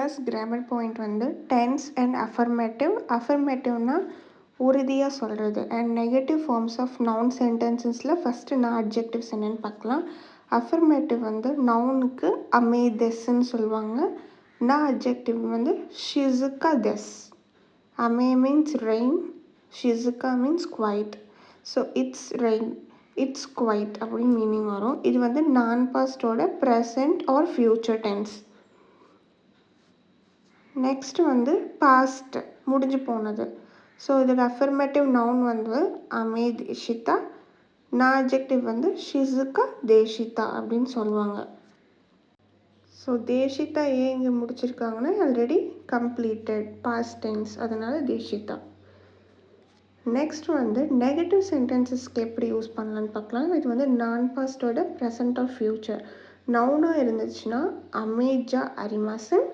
First grammar point வந்து tense and affirmative. அஃபர்மேட்டிவ்னா உறுதியாக சொல்கிறது. And negative forms of noun சென்டென்சஸில் ஃபஸ்ட்டு நான் அட்ஜெக்டிவ்ஸ் என்னென்னு பார்க்கலாம். அஃபர்மேட்டிவ் வந்து நவுனுக்கு அமேதெஸ்ன்னு சொல்லுவாங்க. நான் அட்ஜெக்டிவ் வந்து ஷிசுகா தெஸ். அமே மீன்ஸ் ரெயின், ஷிசுகா means quiet. So it's rain, it's quiet அப்படின்னு மீனிங் வரும். இது வந்து நான் பாஸ்டோட present or future tense. Next வந்து பாஸ்ட், முடிஞ்சு போனது. ஸோ இதோட அஃபர்மேட்டிவ் நவுன் வந்து அமேதேஷிதா. நான் அட்ஜெக்டிவ் வந்து ஷிசுகா தேஷிதா அப்படின்னு சொல்லுவாங்க. ஸோ தேஷிதா ஏன் இங்கே முடிச்சிருக்காங்கன்னா ஆல்ரெடி கம்ப்ளீட்டட் பாஸ்ட் டென்ஸ், அதனால் தேஷிதா. நெக்ஸ்ட் வந்து நெகட்டிவ் சென்டென்சஸ்க்கு எப்படி யூஸ் பண்ணலான்னு பார்க்கலாம். இது வந்து நான் பாஸ்டோட ப்ரெசன்ட் ஆஃப் ஃப்யூச்சர். நவுனாக இருந்துச்சுன்னா அமேஜா அரிமாசன்,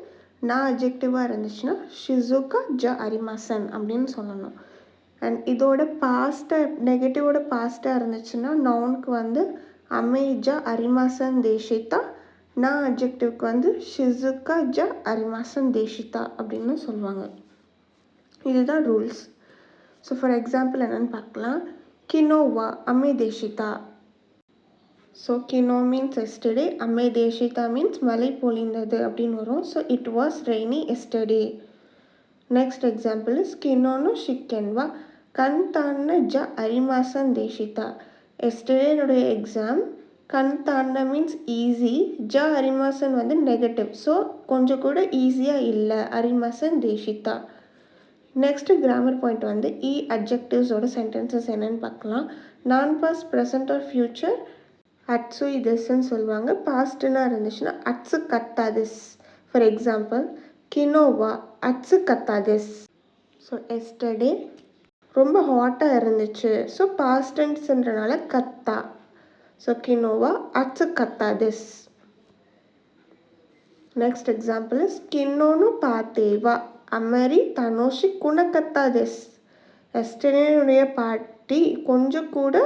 நான் அட்ஜெக்டிவாக இருந்துச்சுன்னா ஷிசுகா ஜ அரிமாசன் அப்படின்னு சொல்லணும். அண்ட் இதோட பாஸ்ட்டாக நெகட்டிவோட பாஸ்ட்டாக இருந்துச்சுன்னா நவுனுக்கு வந்து அமேஜா அரிமாசன் தேஷிதா, நான் அட்ஜெக்டிவ்க்கு வந்து ஷிசுகா ஜ அரிமாசன் தேஷிதா அப்படின்னு சொல்லுவாங்க. இதுதான் ரூல்ஸ். ஸோ ஃபார் எக்ஸாம்பிள் என்னென்னு பார்க்கலாம். கினோவா அமேதேஷிதா. ஸோ கினோ மீன்ஸ் எஸ்டர்டே, அமேதேஷிதா மீன்ஸ் மழை பொழிந்தது அப்படின்னு வரும். So it was rainy yesterday. Next example is கினோனோ ஷிக்கென்வா கண் தாண்ட ஜ அரிமாசன் தேஷிதா. எஸ்டர்டேனுடைய எக்ஸாம் கண் தாண்ட மீன்ஸ் ஈஸி, ஜ அரிமாசன் வந்து நெகட்டிவ். ஸோ கொஞ்சம் கூட ஈஸியாக இல்லை, அரிமாசன் தேஷிதா. நெக்ஸ்ட் கிராமர் பாயிண்ட் வந்து அட்ஜெக்டிவ்ஸோட சென்டென்சஸ் என்னென்னு பார்க்கலாம். Non past, present or future அட்ஸு இதஸ்ன்னு சொல்லுவாங்க. பாஸ்ட்னா இருந்துச்சுன்னா அட்ஸு கத்தாதிஸ். ஃபார் எக்ஸாம்பிள் கினோவா அட்ஸு கத்தாதிஸ். ஸோ எஸ்டர்டே ரொம்ப ஹாட்டாக இருந்துச்சு. ஸோ பாஸ்ட் டென்ஸ்ன்றனால கத்தா. ஸோ கினோவா அட்ஸு கத்தாதிஸ். நெக்ஸ்ட் எக்ஸாம்பிள் இஸ் கின்னோனு பாத்தேவா அமரி தனோஷி குணக்கத்தாதிஸ். எஸ்டர்டேனுடைய பார்ட்டி கொஞ்சம் கூட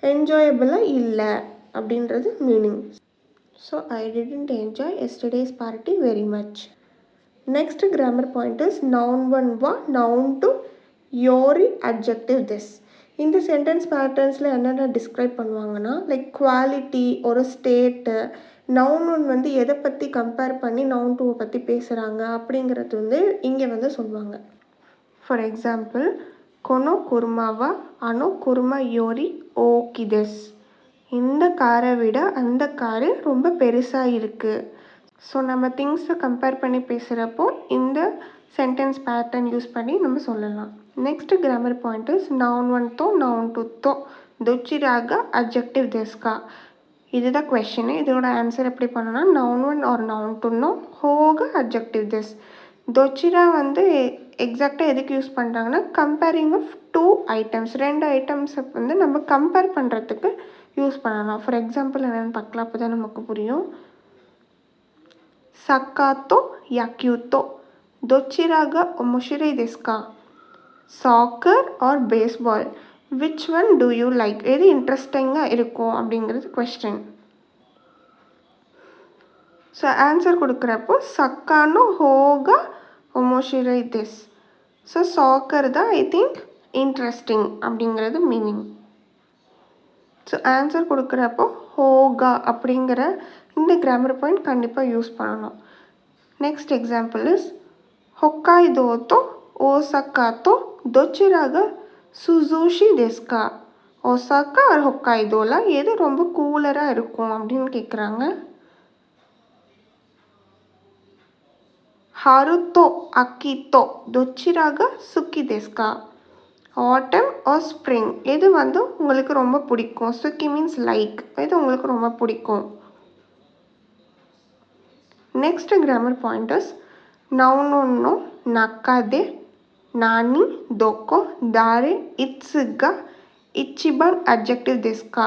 என்ஜாயபிளாக இல்லை அப்படின்றது meaning. So I didn't enjoy yesterday's party very much. Next grammar point is noun one வா நவுன் டு யோரி அட்ஜெக்டிவ் திஸ். இந்த சென்டென்ஸ் பேட்டர்ன்ஸில் என்னென்ன டிஸ்கிரைப் பண்ணுவாங்கன்னா லைக் குவாலிட்டி, ஒரு ஸ்டேட்டு. நவுன் ஒன் வந்து எதை பற்றி கம்பேர் பண்ணி நவுன் டூவை பற்றி பேசுகிறாங்க அப்படிங்கிறது வந்து இங்கே வந்து சொல்லுவாங்க. ஃபார் எக்ஸாம்பிள் கொனோ குருமாவா அனோ குருமா யோரி ஓகிதெஸ். இந்த காரை விட அந்த காரு ரொம்ப பெருசாக இருக்குது. ஸோ நம்ம திங்ஸை கம்பேர் பண்ணி பேசுகிறப்போ இந்த சென்டென்ஸ் பேட்டர்ன் யூஸ் பண்ணி நம்ம சொல்லலாம். Next grammar point is noun one தோ நவுன் டூ தோ தொச்சிராக அட்ஜெக்டிவ் தெஸ்கா. இதுதான் கொஷின். இதோட ஆன்சர் எப்படி பண்ணணும்னா நவுன் ஒன் ஆர் நவுன் டூனோ ஹோக அட்ஜெக்டிவ் தெஸ். தொச்சிரா வந்து எக்ஸாக்டாக எதுக்கு யூஸ் பண்ணுறாங்கன்னா கம்பேரிங் ஆஃப் டூ ஐட்டம்ஸ், ரெண்டு ஐட்டம்ஸை வந்து நம்ம கம்பேர் பண்ணுறதுக்கு யூஸ் பண்ணலாம். ஃபார் எக்ஸாம்பிள் என்னென்னு பார்க்கலாம், அப்போ தான் நமக்கு புரியும். சக்காத்தோ யாக்யூத்தோ தொச்சிராக ஒமோஷிரை தெஸ்கா. Soccer or baseball which one do you like. எது இன்ட்ரெஸ்டிங்காக இருக்கும் அப்படிங்கிறது கொஸ்டின். ஸோ ஆன்சர் கொடுக்குறப்போ சக்கானோ ஹோகா ஒமோஷிரை தெஸ். ஸோ சாக்கர் தான் ஐ திங்க் இன்ட்ரெஸ்டிங் அப்படிங்கிறது மீனிங். ஸோ ஆன்சர் கொடுக்குறப்போ ஹோகா அப்படிங்கிற இந்த கிராமர் பாயிண்ட் கண்டிப்பாக யூஸ் பண்ணணும். நெக்ஸ்ட் எக்ஸாம்பிள் இஸ் ஹொக்காய்தோத்தோ ஓசாக்காத்தோ தொச்சிராக சுசூஷி தெஸ்கா. ஒசாக்கா ஆர் ஹொக்காய்தோவில் எது ரொம்ப கூலராக இருக்கும் அப்படின்னு கேட்குறாங்க. ஹருத்தோ அக்கித்தோ தொச்சிராக சுக்கி தெஸ்கா. ஆட்டம் ஆர் ஸ்ப்ரிங் எது வந்து உங்களுக்கு ரொம்ப பிடிக்கும். சுக்கி மீன்ஸ் லைக், எது உங்களுக்கு ரொம்ப பிடிக்கும். Next grammar point is noun ஒன்னோ நக்காதே நானி தோக்கோ தாரே இட்ஸுகா இச்சிபான் அட்ஜெக்டிவ் தெஸ்கா.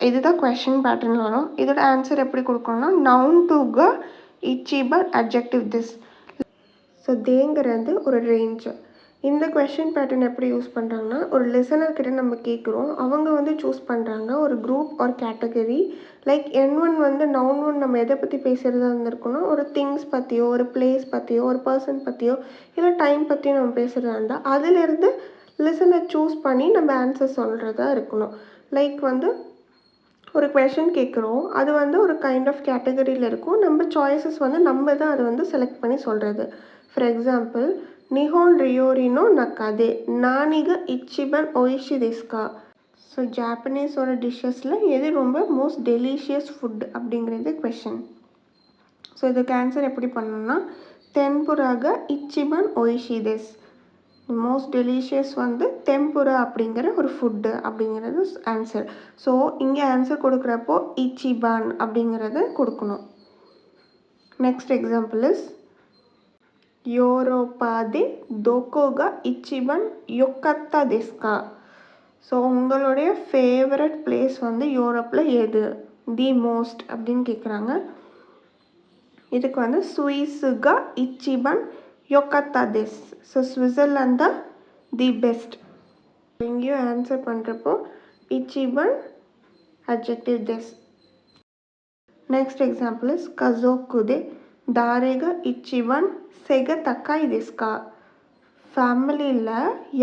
இதுதான் கொஷின் பேட்டர்ன் வரும். இதோட ஆன்சர் எப்படி கொடுக்கணும்னா நவுன் டூகா இச்சிபான் அட்ஜெக்டிவ் திஸ். ஸோ தேங்கிறது ஒரு ரேஞ்சு. இந்த கொஷின் பேட்டர்ன் எப்படி யூஸ் பண்ணுறாங்கன்னா, ஒரு லிசனர் கிட்ட நம்ம கேட்குறோம். அவங்க வந்து சூஸ் பண்ணுறாங்க ஒரு group R category. Like N1 வந்து நவுன் 1 நம்ம எதை பற்றி பேசுகிறதா இருந்திருக்கோன்னா, ஒரு திங்ஸ் பற்றியோ, ஒரு பிளேஸ் பற்றியோ, ஒரு பர்சன் பற்றியோ, இல்லை டைம் பற்றியோ நம்ம பேசுகிறதா இருந்தால், அதிலிருந்து லிசனர் சூஸ் பண்ணி நம்ம ஆன்சர் சொல்கிறதா இருக்கணும். லைக் வந்து ஒரு கொஷின் கேட்குறோம். அது வந்து ஒரு கைண்ட் ஆஃப் கேட்டகரியில் இருக்கும். நம்ம சாய்ஸஸ் வந்து நம்ம தான் அதை வந்து செலக்ட் பண்ணி சொல்கிறது. ஃபார் எக்ஸாம்பிள், நிஹோன் ரியோரினோ நக்காதே நானிக இச்சிபன் ஒய்ஷி தெஸ்கா. ஸோ ஜாப்பனீஸோட டிஷ்ஷஸில் எது ரொம்ப மோஸ்ட் டெலிஷியஸ் ஃபுட் அப்படிங்கிறது கொஷின். ஸோ இதுக்கு ஆன்சர் எப்படி பண்ணணும்னா, தென்புராக இச்சிபன் ஒய்ஷி தெஸ். மோஸ்ட் டெலிஷியஸ் வந்து தெம்புரா அப்படிங்கிற ஒரு ஃபுட்டு அப்படிங்கிறது ஆன்சர். ஸோ இங்கே ஆன்சர் கொடுக்குறப்போ இச்சிபான் அப்படிங்கிறத கொடுக்கணும். நெக்ஸ்ட் எக்ஸாம்பிள் இஸ் யோரோப்பாதே தோக்கோகா இச்சிபன் யொக்கத்தா தெஸ்கா. ஸோ உங்களுடைய ஃபேவரட் பிளேஸ் வந்து யூரோப்பில் எது, தி மோஸ்ட் அப்படின்னு கேட்குறாங்க. இதுக்கு வந்து சுயிஸுகா இச்சிபன் யொக்கத்தா தெஸ். ஸோ ஸ்விட்சர்லாந்து தான் தி பெஸ்ட். இங்கேயும் ஆன்சர் பண்ணுறப்போ இச்சிபன் அட்ஜெக்டிவ் தெஸ். நெக்ஸ்ட் எக்ஸாம்பிள் இஸ் கசோக்குதே தாரேக இச்சிபன் செக தக்காய் தெஸ்கா. ஃபேமிலியில்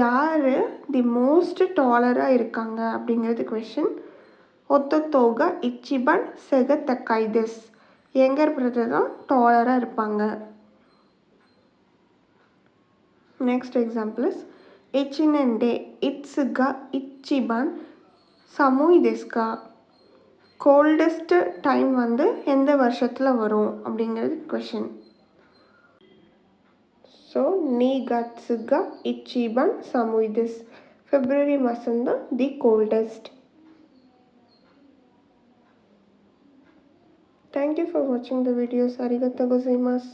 யார் தி மோஸ்ட் டாலராக இருக்காங்க அப்படிங்கிறது கொஷின். ஒத்தோத்தோக இச்சிபன் செக தக்காய் தெஸ். யங்கர் பிரதர் தான் டாலராக இருப்பாங்க. நெக்ஸ்ட் எக்ஸாம்பிள் இஸ் இச்சினெண்டே இட்ஸுகா இச்சிபன் சமுய் தெஸ்கா. கோல்டஸ்ட் டைம் வந்து எந்த வருஷத்தில் வரும் அப்படிங்கிறது கொஷின். ஸோ நீகட்ஸுகா இச்சிபன் சமுய் தெஸ். ஃபெப்ரவரி மாதம் தான் the coldest. Thank you for watching the videos. Arigatou gozaimasu.